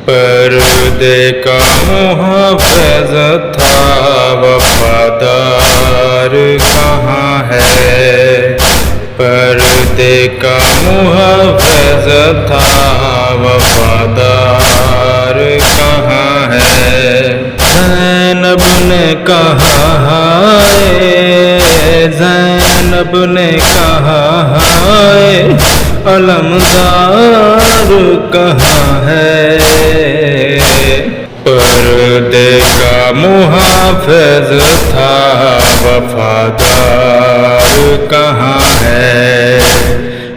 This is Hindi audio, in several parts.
पर्दे का मुहाफ़िज़ था वफ़ादार कहाँ है। पर्दे का मुहाफ़िज़ था वफ़ादार कहाँ है। ज़ैनब ने कहा हाय, ज़ैनब ने कहा हाय, अलमदार कहाँ है। पर्दे का मुहाफ़िज़ था वफ़ादार कहाँ है।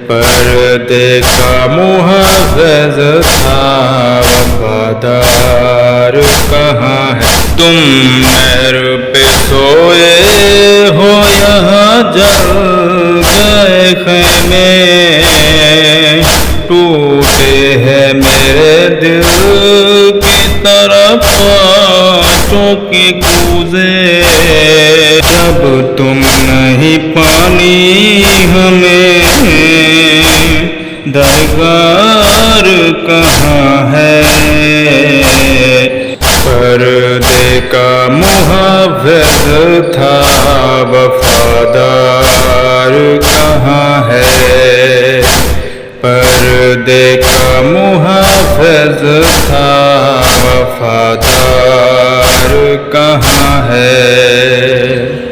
पर्दे का मुहाफ़िज़ था वफ़ादार कहाँ है। तुम नहर पे सोए हो यहाँ जल गए खैमे, टूटे हैं मेरे दिल की तरफ आँचों के कूजे। जब तुम नहीं पानी हमें, दरगार कहाँ है। पर्दे का मुहाफ़िज़ था वफ़ादार कहाँ है। पर्दे का मुहाफ़िज़ था वफ़ादार कहाँ है।